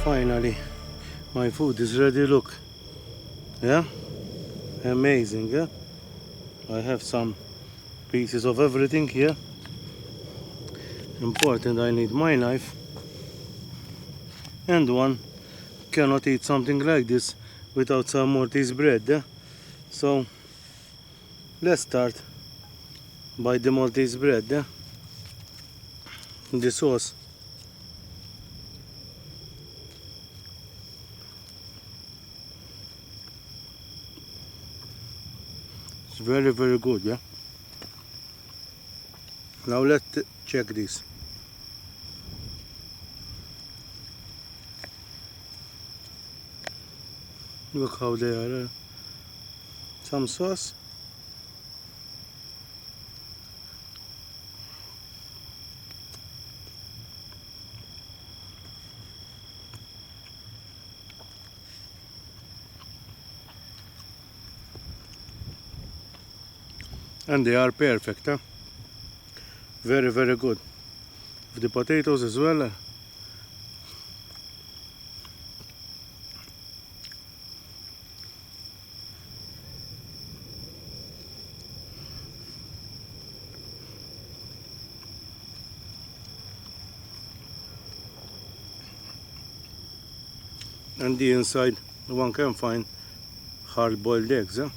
Finally, my food is ready. Look, yeah, amazing. Yeah, I have some pieces of everything here. Important, I need my knife, and one cannot eat something like this without some Maltese bread. Yeah? So let's start by the Maltese bread. Yeah? The sauce. It's very, very good. Yeah. Now let's check this. Look how they are. Some sauce. And they are perfect. Huh? Very, very good. The potatoes as well. And the inside one can find hard-boiled eggs. Huh?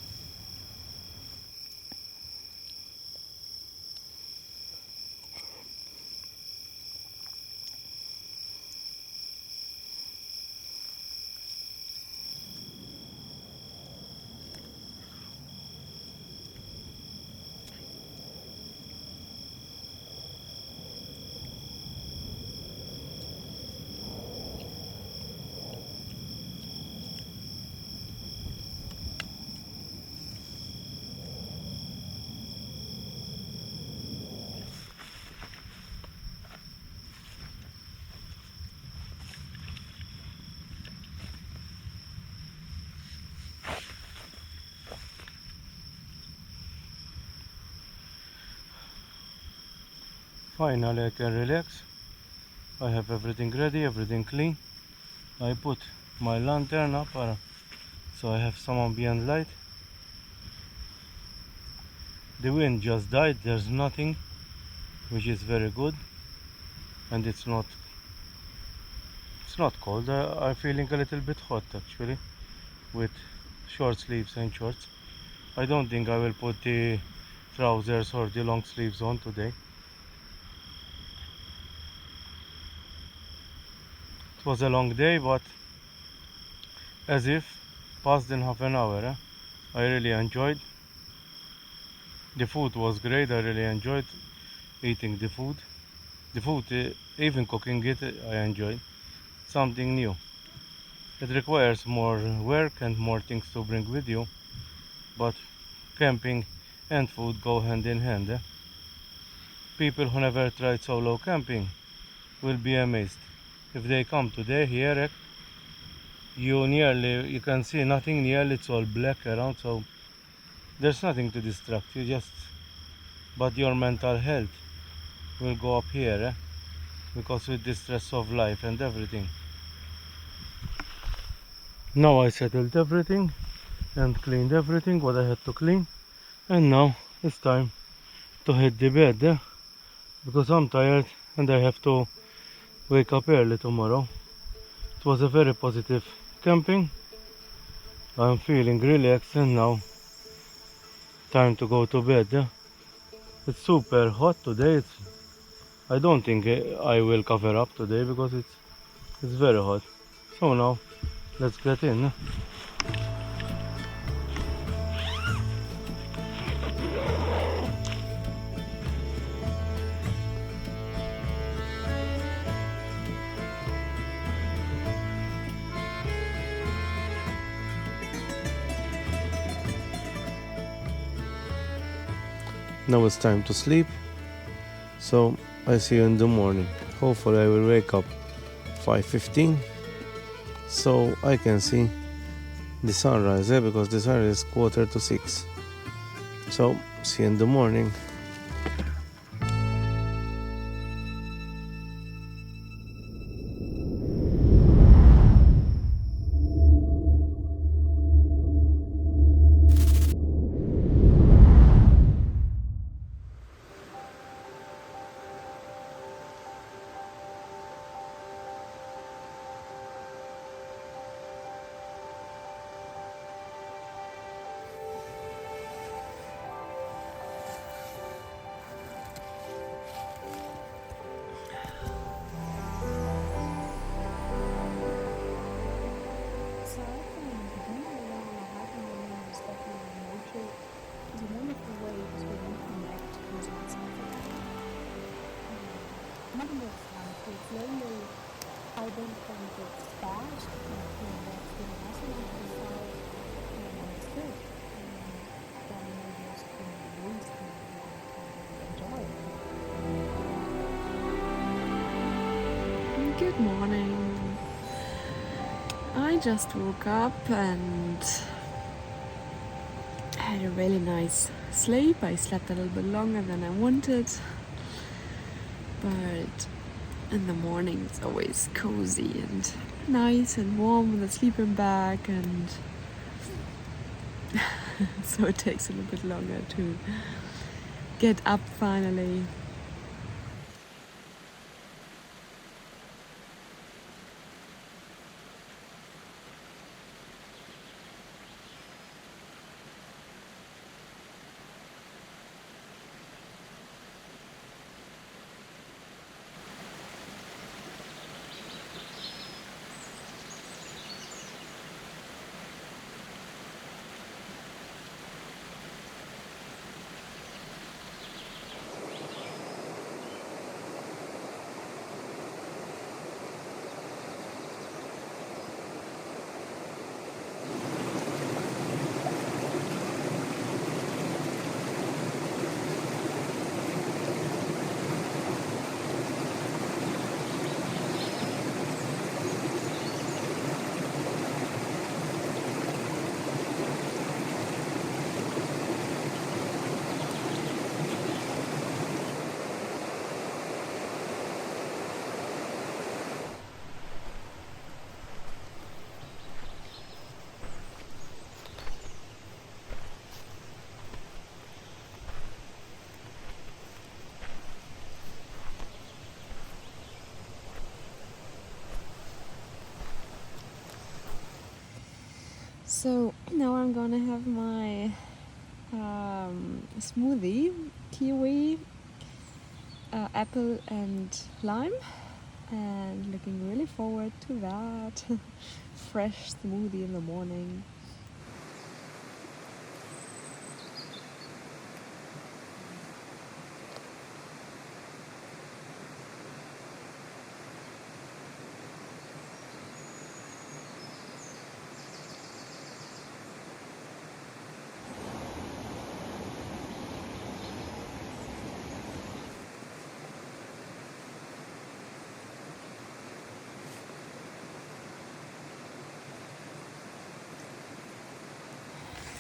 Finally I can relax. I have everything ready, everything clean. I put my lantern up so I have some ambient light. The wind just died, there's nothing, which is very good, and it's not cold. I'm feeling a little bit hot actually with short sleeves and shorts. I don't think I will put the trousers or the long sleeves on today. It was a long day, but as if passed in half an hour. I really enjoyed. The food was great. I really enjoyed eating the food. Even cooking it, I enjoyed. Something new. It requires more work and more things to bring with you, but camping and food go hand in hand. People who never tried solo camping will be amazed. If they come today here, you can see nothing nearly, it's all black around, so there's nothing to distract you, but your mental health will go up here, because with the stress of life and everything. Now I settled everything and cleaned everything what I had to clean, and now it's time to hit the bed, because I'm tired and I have to wake up early tomorrow. It was a very positive camping. I'm feeling relaxed, and now time to go to bed. It's super hot today. I don't think I will cover up today because it's very hot. So now let's get in. Now it's time to sleep, so I see you in the morning. Hopefully I will wake up 5:15 so I can see the sunrise, because the sun is 5:45. So see you in the morning. looks like it's lonely. I don't think it's bad. I think that's the message of the song, and understood. Then maybe it's been released and enjoy it. Good morning. I just woke up and had a really nice sleep. I slept a little bit longer than I wanted, but in the morning it's always cozy and nice and warm with a sleeping bag, and so it takes a little bit longer to get up finally. So now I'm gonna have my smoothie, kiwi, apple and lime, and looking really forward to that. Fresh smoothie in the morning.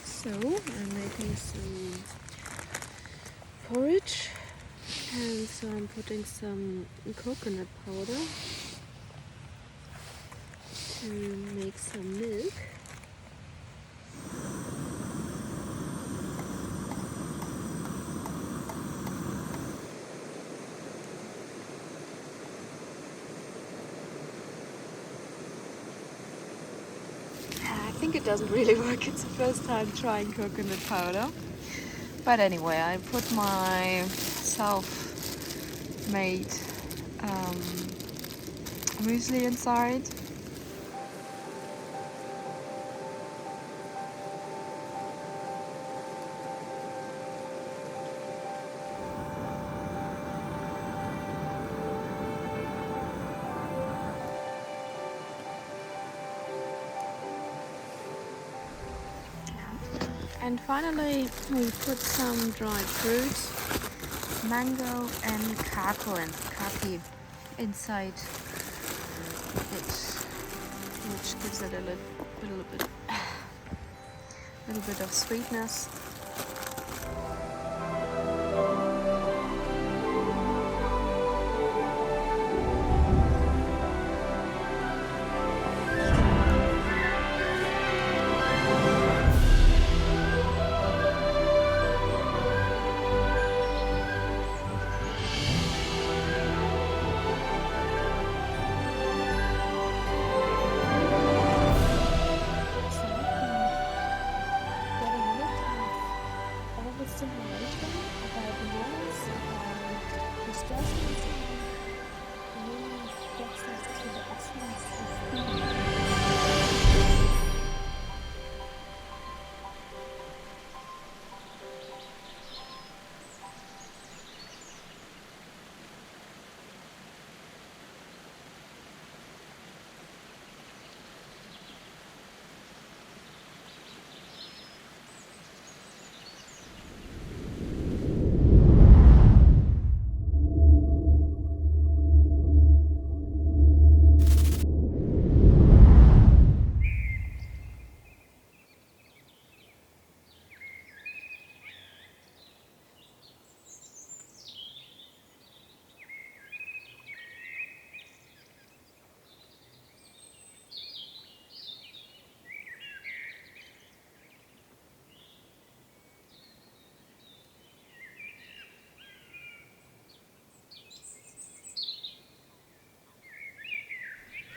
So I'm making some porridge, and so I'm putting some coconut powder to make some milk. I think it doesn't really work. It's the first time trying coconut powder. But anyway, I put my self-made muesli inside. And finally, we put some dried fruits, mango and kaki inside it, which gives it a little bit of sweetness.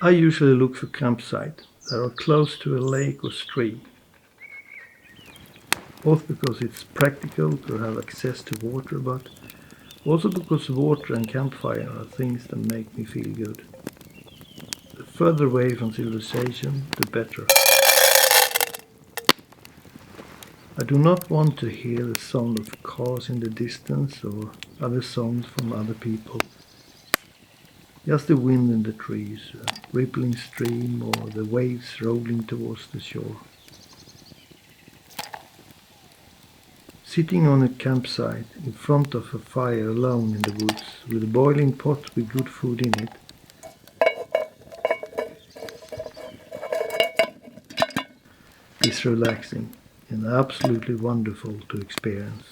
I usually look for campsites that are close to a lake or stream, both because it's practical to have access to water, but also because water and campfire are things that make me feel good. The further away from civilization, the better. I do not want to hear the sound of cars in the distance or other sounds from other people. Just the wind in the trees, a rippling stream, or the waves rolling towards the shore. Sitting on a campsite in front of a fire alone in the woods with a boiling pot with good food in it is relaxing and absolutely wonderful to experience.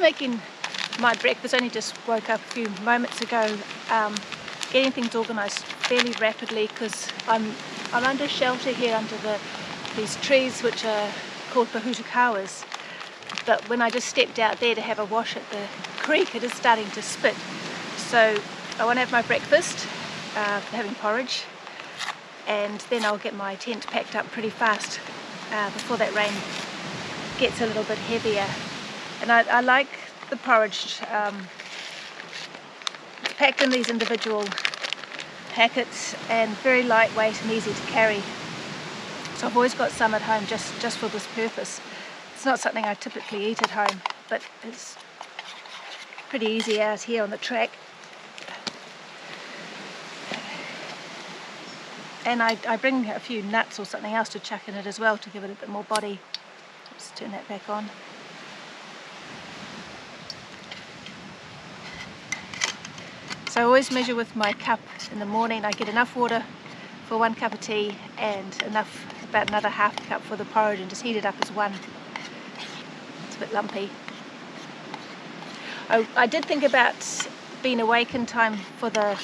Making my breakfast. Only just woke up a few moments ago, getting things organised fairly rapidly because I'm under shelter here under these trees which are called pahutakawas. But when I just stepped out there to have a wash at the creek, it is starting to spit. So I want to have my breakfast, having porridge, and then I'll get my tent packed up pretty fast before that rain gets a little bit heavier. And I like the porridge packed in these individual packets and very lightweight and easy to carry. So I've always got some at home just for this purpose. It's not something I typically eat at home, but it's pretty easy out here on the track. And I bring a few nuts or something else to chuck in it as well to give it a bit more body. Let's turn that back on. So I always measure with my cup in the morning. I get enough water for 1 cup of tea and about another half cup for the porridge, and just heat it up as one. It's a bit lumpy. I did think about being awake in time for the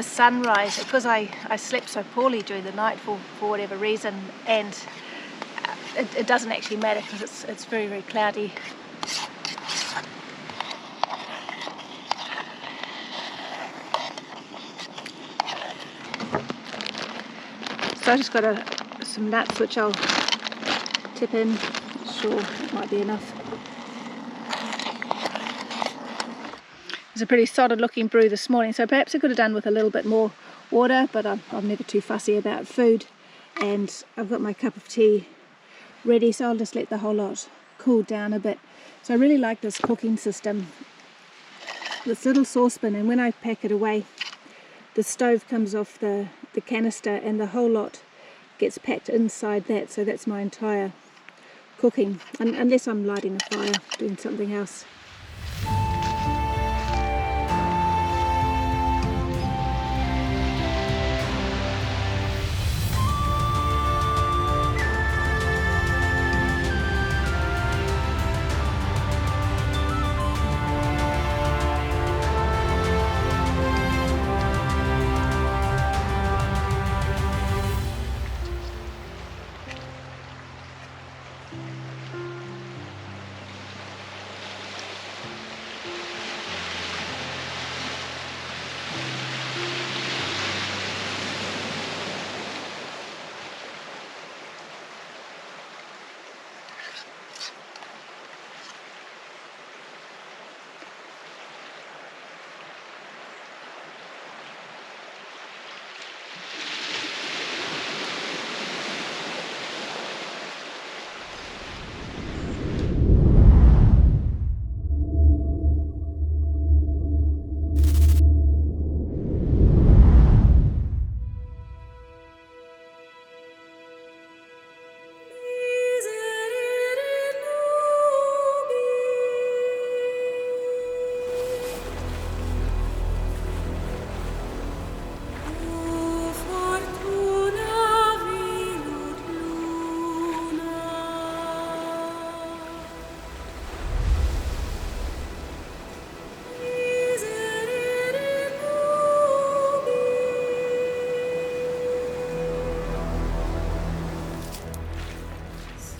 sunrise, because I slept so poorly during the night for whatever reason, and it doesn't actually matter because it's very, very cloudy. So I just got some nuts which I'll tip in. Not sure, it might be enough. It's a pretty solid looking brew this morning, so perhaps I could have done with a little bit more water, but I'm never too fussy about food. And I've got my cup of tea ready, so I'll just let the whole lot cool down a bit. So I really like this cooking system, this little saucepan, and when I pack it away, the stove comes off the canister and the whole lot gets packed inside that, so that's my entire cooking, unless I'm lighting a fire, doing something else.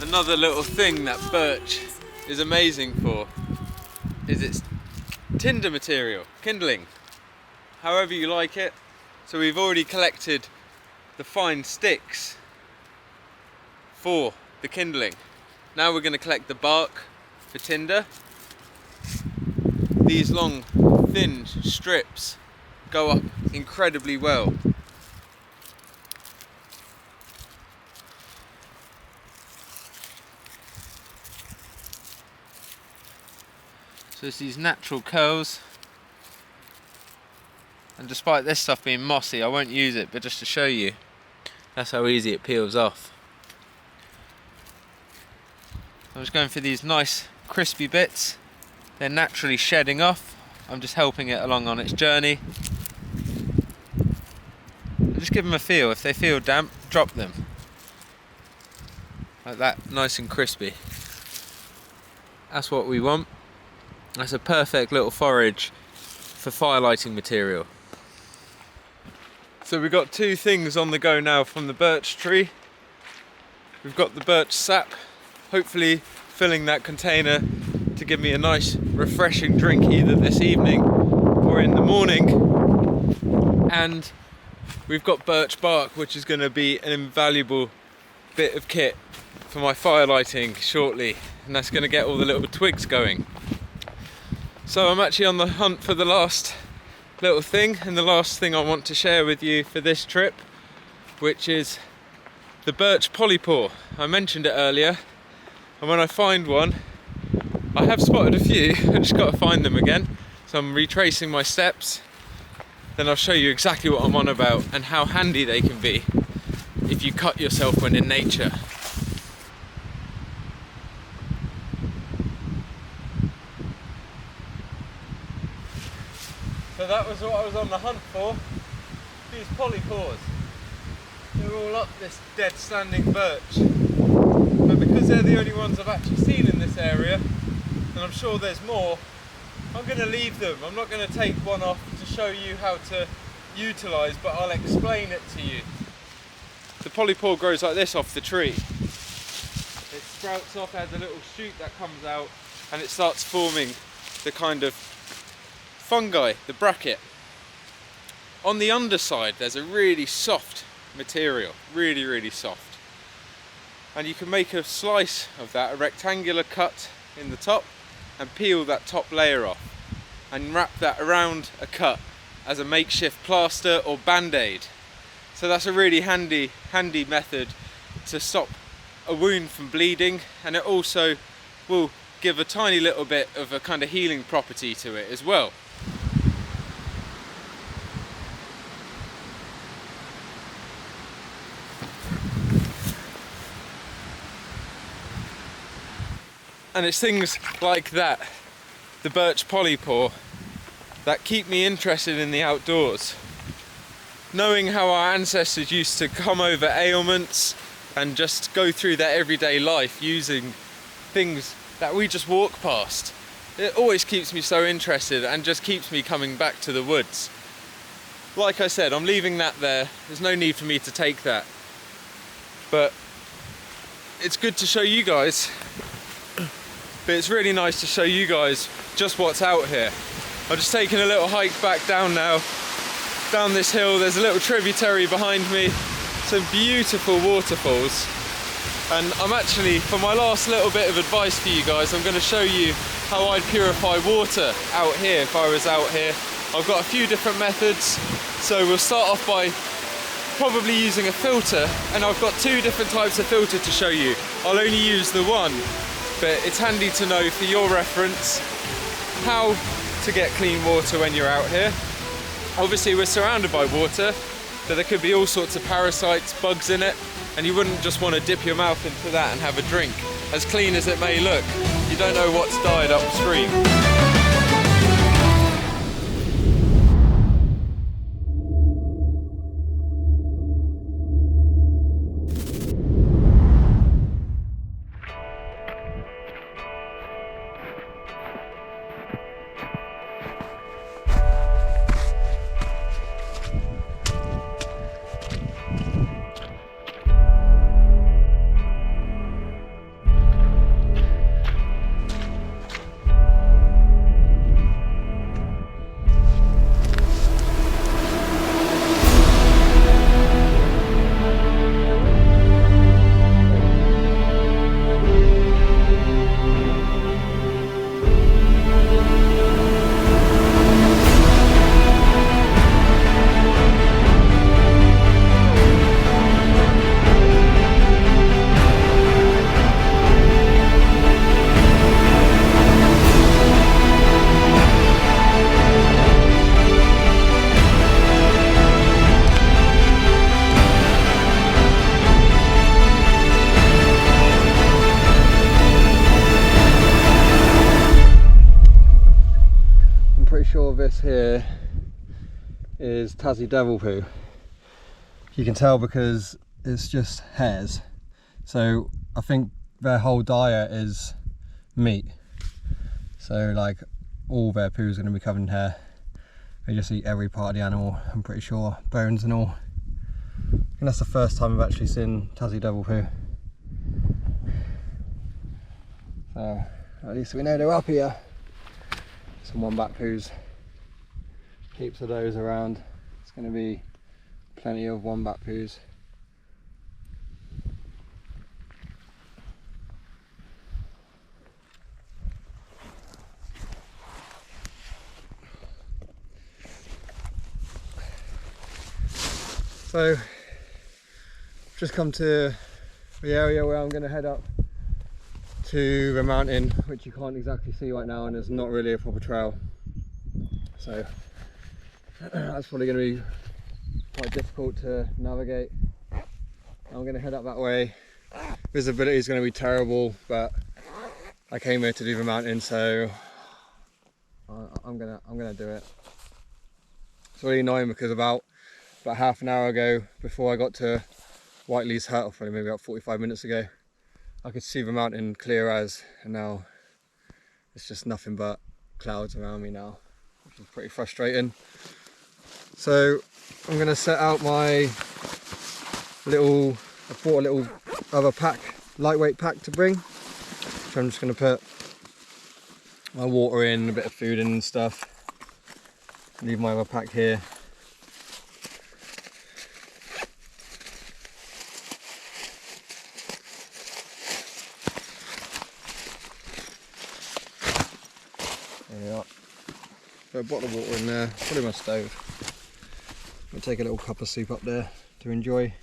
Another little thing that birch is amazing for is its tinder material, kindling, however you like it. So we've already collected the fine sticks for the kindling. Now we're going to collect the bark for tinder. These long thin strips go up incredibly well. So it's these natural curls, and despite this stuff being mossy, I won't use it, but just to show you, that's how easy it peels off. I'm just going for these nice crispy bits. They're naturally shedding off. I'm just helping it along on its journey. And just give them a feel. If they feel damp, drop them. Like that, nice and crispy. That's what we want. That's a perfect little forage for fire lighting material. So we've got two things on the go now from the birch tree. We've got the birch sap, hopefully filling that container to give me a nice refreshing drink either this evening or in the morning. And we've got birch bark, which is going to be an invaluable bit of kit for my fire lighting shortly, and that's going to get all the little twigs going. So I'm actually on the hunt for the last little thing, and the last thing I want to share with you for this trip, which is the birch polypore. I mentioned it earlier, and when I find one, I have spotted a few, I just got to find them again. So I'm retracing my steps, then I'll show you exactly what I'm on about and how handy they can be if you cut yourself when in nature. So that was what I was on the hunt for, these polypores. They're all up this dead standing birch, but because they're the only ones I've actually seen in this area, and I'm sure there's more, I'm going to leave them. I'm not going to take one off to show you how to utilise, but I'll explain it to you. The polypore grows like this off the tree. It sprouts off, has a little shoot that comes out, and it starts forming the kind of fungi, the bracket. On the underside there's a really soft material, really soft, and you can make a slice of that, a rectangular cut in the top, and peel that top layer off and wrap that around a cut as a makeshift plaster or band-aid. So that's a really handy method to stop a wound from bleeding, and it also will give a tiny little bit of a kind of healing property to it as well. And it's things like that, the birch polypore, that keep me interested in the outdoors. Knowing how our ancestors used to come over ailments and just go through their everyday life using things that we just walk past, it always keeps me so interested and just keeps me coming back to the woods. Like I said, I'm leaving that there. There's no need for me to take that. But it's good to show you guys. But it's really nice to show you guys just what's out here. I'm just taking a little hike back down now, down this hill. There's a little tributary behind me, some beautiful waterfalls. And I'm actually, for my last little bit of advice for you guys, I'm going to show you how I'd purify water out here if I was out here. I've got a few different methods, so we'll start off by probably using a filter, and I've got two different types of filter to show you. I'll only use the one, but it's handy to know for your reference how to get clean water when you're out here. Obviously we're surrounded by water, but there could be all sorts of parasites, bugs in it, and you wouldn't just want to dip your mouth into that and have a drink. As clean as it may look, you don't know what's died upstream. Sure this here is Tassie devil poo. You can tell because it's just hairs, so I think their whole diet is meat, so like all their poo is going to be covered in hair. They just eat every part of the animal, I'm pretty sure, bones and all. I think that's the first time I've actually seen Tassie devil poo, so At least we know they're up here. Some wombat poos. Heaps of those around. It's going to be plenty of wombat poos. So, just come to the area where I'm going to head up to the mountain, which you can't exactly see right now, and there's not really a proper trail. So that's probably going to be quite difficult to navigate. I'm going to head up that way. Visibility is going to be terrible, but I came here to do the mountain, so I'm gonna do it. It's really annoying because about half an hour ago, before I got to Whiteley's hut, or probably maybe about 45 minutes ago, I could see the mountain clear as, and now it's just nothing but clouds around me now, which is pretty frustrating. So I'm going to set out my little, I bought a little other pack, lightweight pack to bring, which I'm just going to put my water in, a bit of food in and stuff. Leave my other pack here. There we are. Put a bottle of water in there, put in my stove. I'll take a little cup of soup up there to enjoy.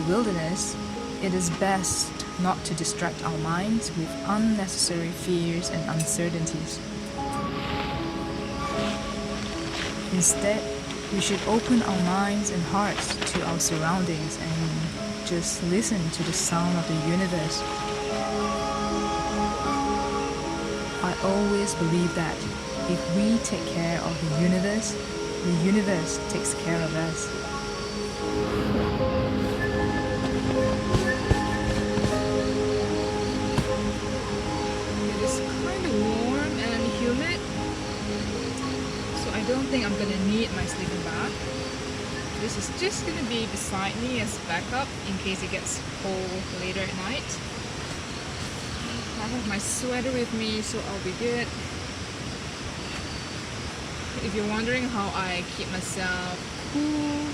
Wilderness, it is best not to distract our minds with unnecessary fears and uncertainties. Instead, we should open our minds and hearts to our surroundings and just listen to the sound of the universe. I always believe that if we take care of the universe takes care of us. I don't think I'm gonna need my sleeping bag. This is just gonna be beside me as backup in case it gets cold later at night. I have my sweater with me, so I'll be good. If you're wondering how I keep myself cool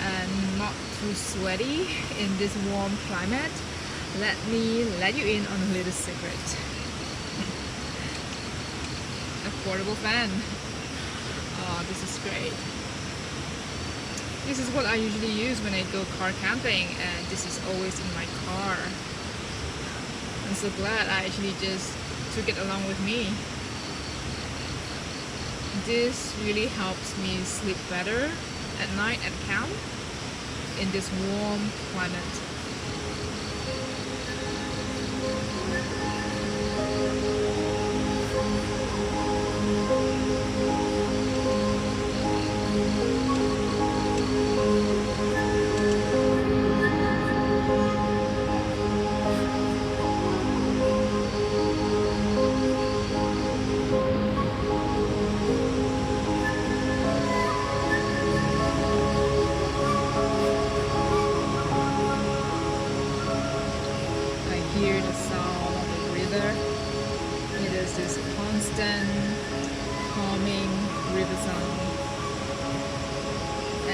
and not too sweaty in this warm climate, let me let you in on a little secret. A portable fan. Oh, this is great. This is what I usually use when I go car camping, and this is always in my car. I'm so glad I actually just took it along with me. This really helps me sleep better at night at camp in this warm climate.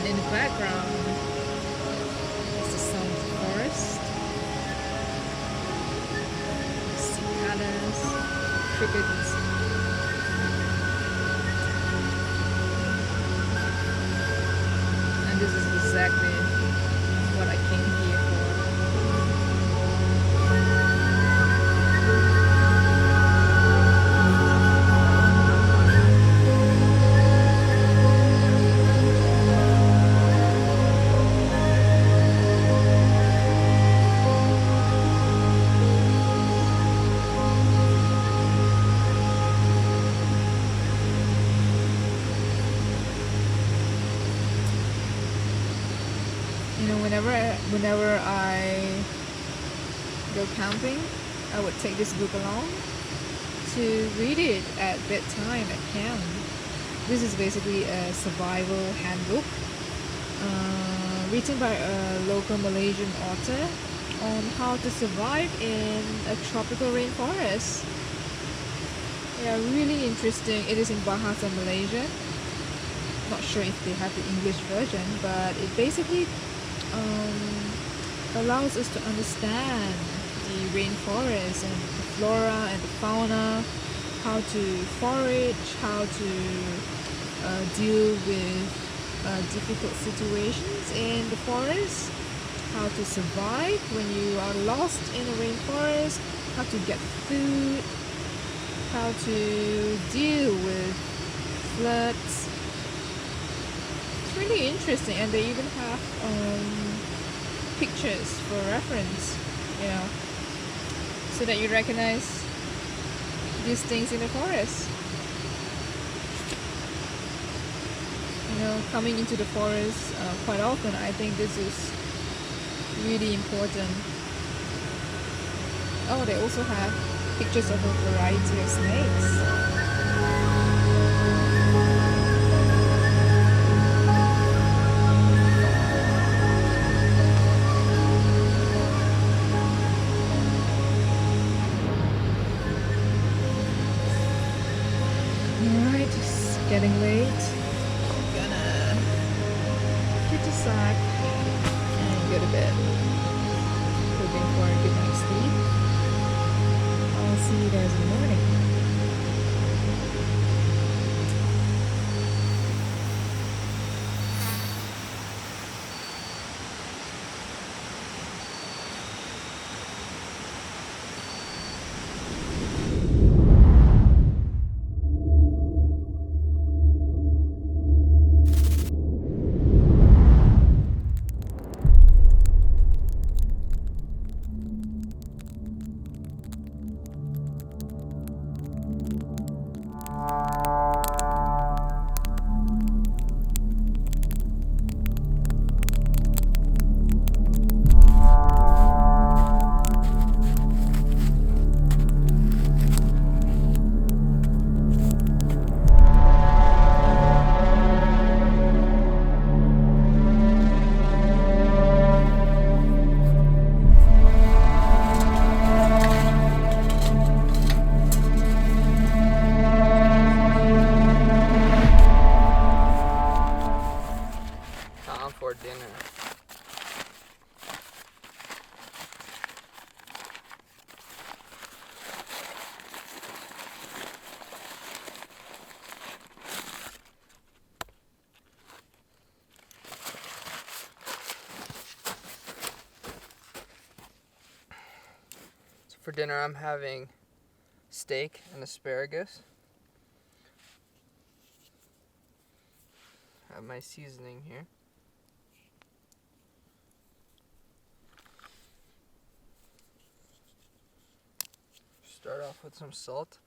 in the background is the sound of the forest, cicadas, crickets. And this is exactly what I came here for. Whenever I go camping, I would take this book along to read it at bedtime at camp. This is basically a survival handbook written by a local Malaysian author on how to survive in a tropical rainforest. Yeah, really interesting. It is in Bahasa Malaysia. Not sure if they have the English version, but it basically allows us to understand the rainforest and the flora and the fauna, how to forage, how to deal with difficult situations in the forest, how to survive when you are lost in a rainforest, how to get food, how to deal with floods. It's really interesting, and they even have pictures for reference, so that you recognize these things in the forest. Coming into the forest quite often, I think this is really important. Oh, they also have pictures of a variety of snakes. Getting late. I'm gonna get a sack and go to bed. Hoping for a good night's sleep. I'll see you guys in the morning. For dinner. So for dinner I'm having steak and asparagus. I have my seasoning here. Start off with some salt.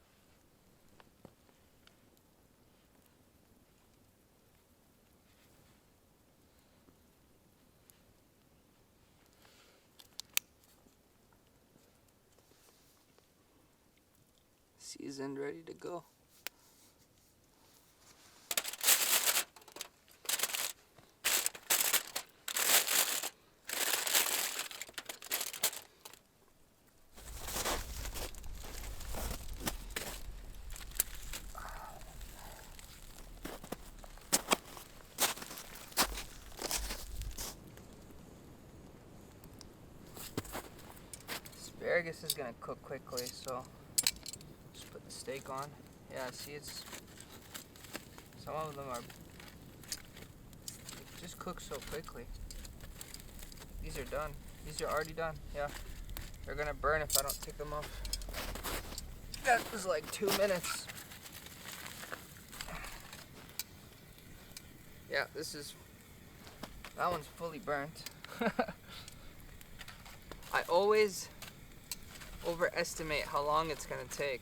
Seasoned, ready to go. asparagus is gonna cook quickly, so just put the steak on. Yeah, see, it's some of them are just cook so quickly. These are done. These are already done. Yeah, they're gonna burn if I don't take them off. That was like 2 minutes. Yeah, that one's fully burnt. I always overestimate how long it's gonna take.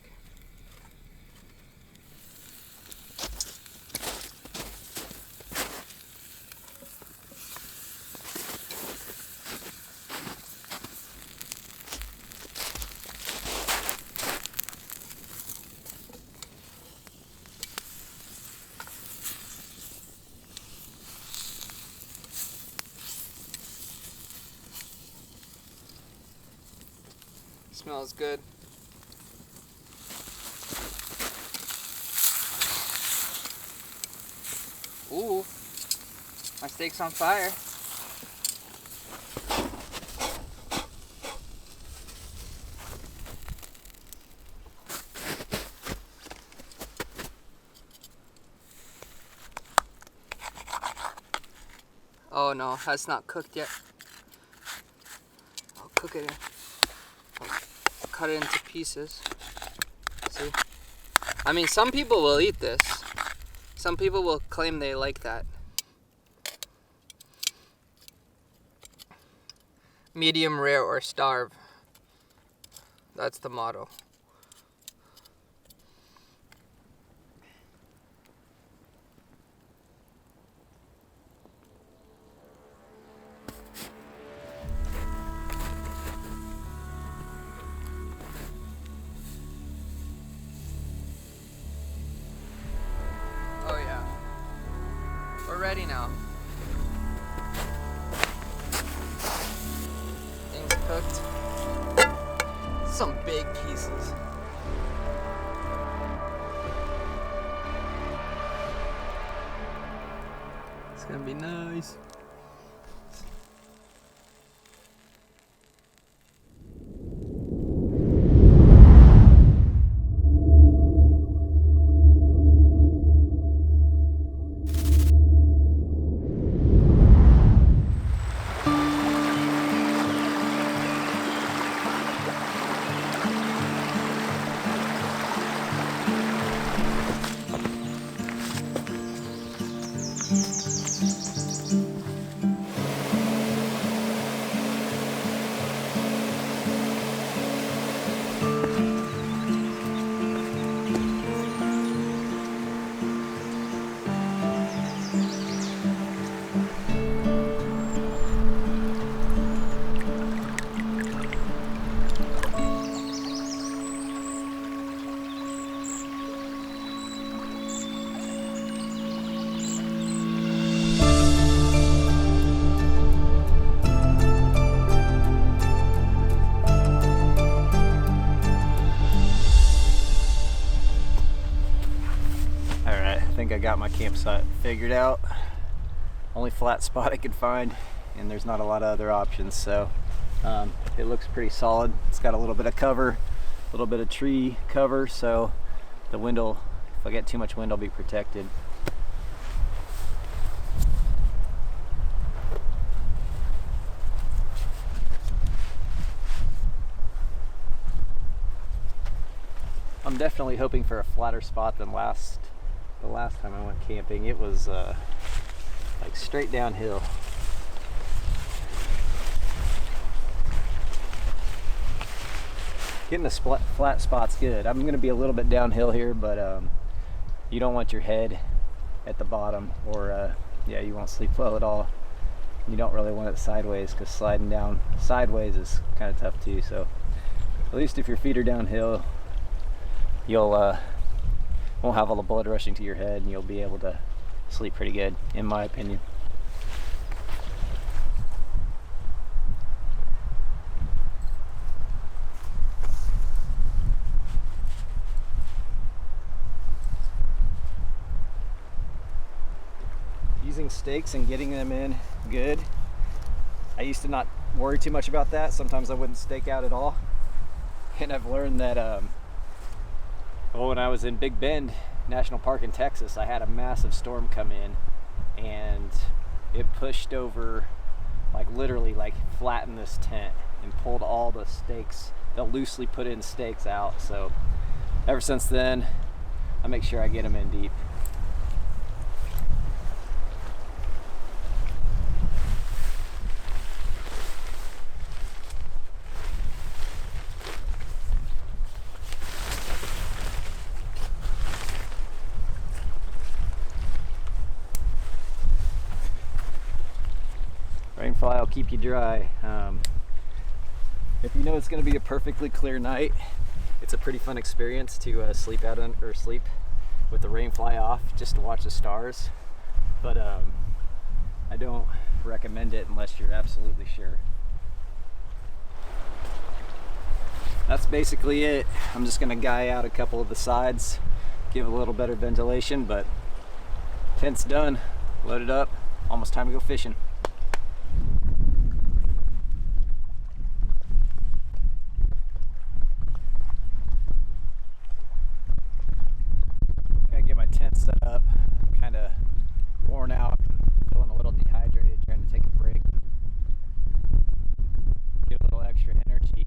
Smells good. Ooh, my steak's on fire. Oh no, that's not cooked yet. I'll cook it in. Cut it into pieces. See? I mean, some people will eat this. Some people will claim they like that. Medium rare or starve. That's the motto. Ready now. Things cooked. Some big pieces. It's gonna be nice. I got my campsite figured out. Only flat spot I could find, and there's not a lot of other options, so it looks pretty solid. It's got a little bit of cover, a little bit of tree cover, so the wind will, if I get too much wind, I'll be protected. I'm definitely hoping for a flatter spot than the last time I went camping. It was like straight downhill. Getting the flat spot's good. I'm going to be a little bit downhill here, but you don't want your head at the bottom, or yeah, you won't sleep well at all. You don't really want it sideways, because sliding down sideways is kind of tough too. So at least if your feet are downhill, you'll won't have all the blood rushing to your head, and you'll be able to sleep pretty good, in my opinion. Using stakes and getting them in good. I used to not worry too much about that. Sometimes I wouldn't stake out at all. And I've learned that well, when I was in Big Bend National Park in Texas, I had a massive storm come in and it pushed over, like literally like flattened this tent and pulled all the stakes, the loosely put in stakes out. So ever since then, I make sure I get them in deep. Rainfly will keep you dry. If you know it's going to be a perfectly clear night, it's a pretty fun experience to sleep out or sleep with the rainfly off, just to watch the stars. But I don't recommend it unless you're absolutely sure. That's basically it. I'm just going to guy out a couple of the sides, give a little better ventilation, but tent's done, loaded up, almost time to go fishing. Get my tent set up, kind of worn out and feeling a little dehydrated, trying to take a break, get a little extra energy.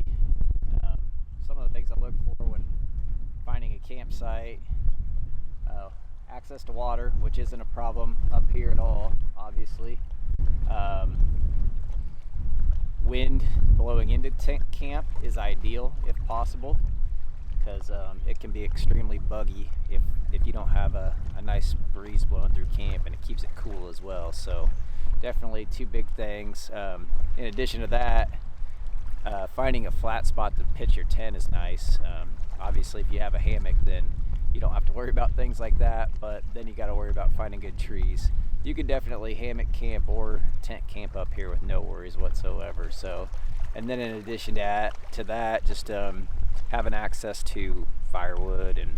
Some of the things I look for when finding a campsite: access to water, which isn't a problem up here at all, obviously. Wind blowing into camp is ideal if possible, because it can be extremely buggy if you don't have a nice breeze blowing through camp, and it keeps it cool as well. So definitely two big things. In addition to that, finding a flat spot to pitch your tent is nice. Obviously, if you have a hammock, then you don't have to worry about things like that, but then you got to worry about finding good trees. You can definitely hammock camp or tent camp up here with no worries whatsoever. So, and then in addition to that, just having access to firewood and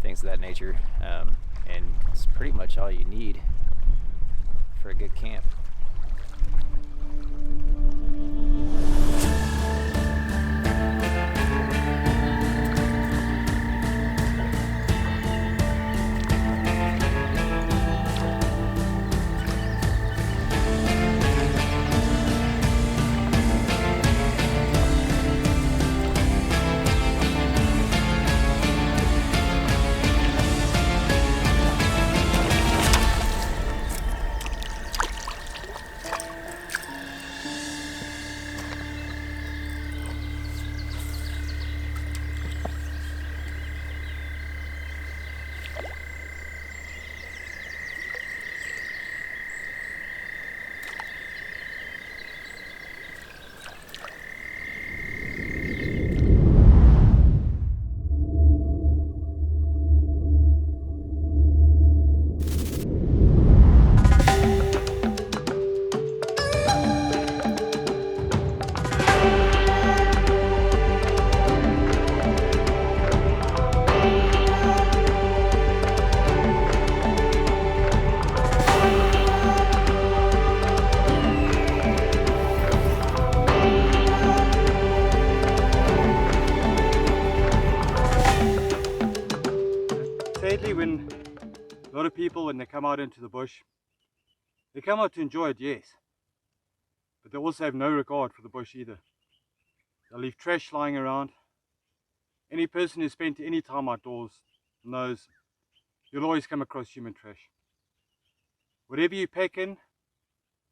things of that nature, and it's pretty much all you need for a good camp. Sadly, when a lot of people, when they come out into the bush, they come out to enjoy it, yes, but they also have no regard for the bush either. They'll leave trash lying around. Any person who's spent any time outdoors knows you'll always come across human trash. Whatever you pack in,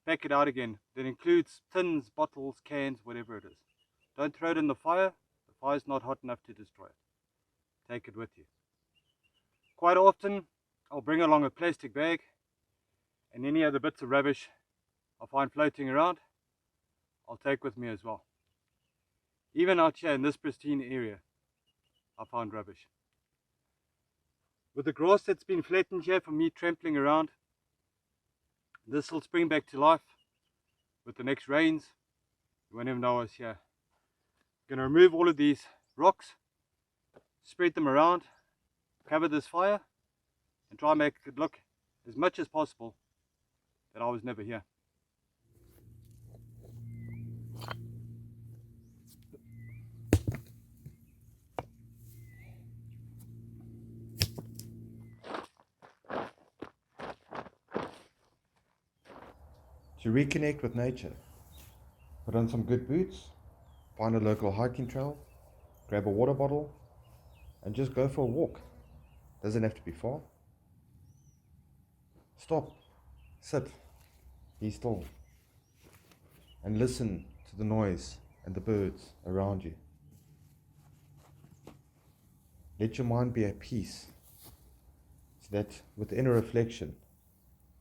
pack it out again. That includes tins, bottles, cans, whatever it is. Don't throw it in the fire. The fire's not hot enough to destroy it. Take it with you. Quite often, I'll bring along a plastic bag, and any other bits of rubbish I find floating around, I'll take with me as well. Even out here in this pristine area, I found rubbish. With the grass that's been flattened here from me trampling around, this will spring back to life with the next rains. You won't even know I was here. I'm going to remove all of these rocks, spread them around, cover this fire, and try and make it look as much as possible that I was never here. to reconnect with nature. Put on some good boots, find a local hiking trail, grab a water bottle, and just go for a walk. Doesn't have to be far. Stop, sit, be still, and listen to the noise and the birds around you. Let your mind be at peace, so that with inner reflection,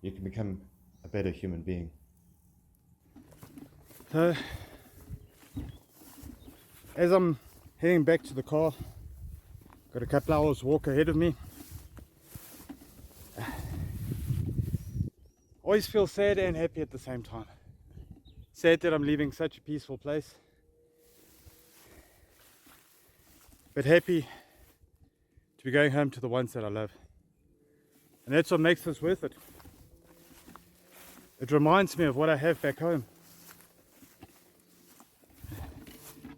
you can become a better human being. So, as I'm heading back to the car, got a couple hours walk ahead of me. Always feel sad and happy at the same time. Sad that I'm leaving such a peaceful place, but happy to be going home to the ones that I love. And that's what makes this worth it. It reminds me of what I have back home.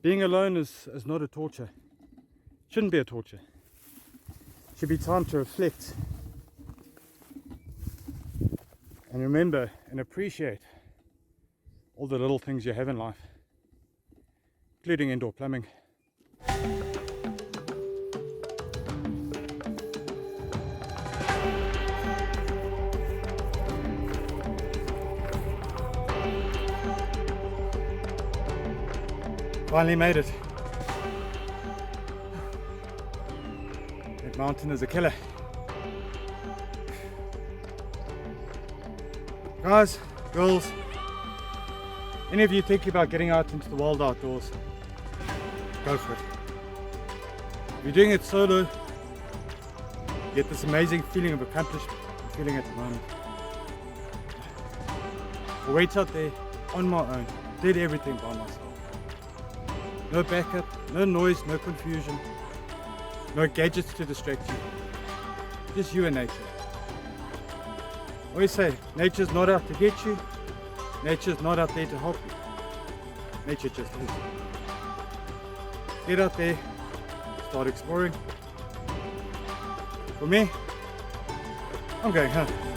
Being alone is not a torture. Shouldn't be a torture. Should be time to reflect and remember and appreciate all the little things you have in life, including indoor plumbing. Finally made it. That mountain is a killer. Guys, girls, any of you thinking about getting out into the wild outdoors, go for it. If you're doing it solo, you get this amazing feeling of accomplishment I'm feeling at the moment. I went out there on my own, did everything by myself. No backup, no noise, no confusion, no gadgets to distract you. Just you and nature. I always say, nature's not out to get you, nature's not out there to help you. Nature just is. Get out there, start exploring. For me, I'm going home.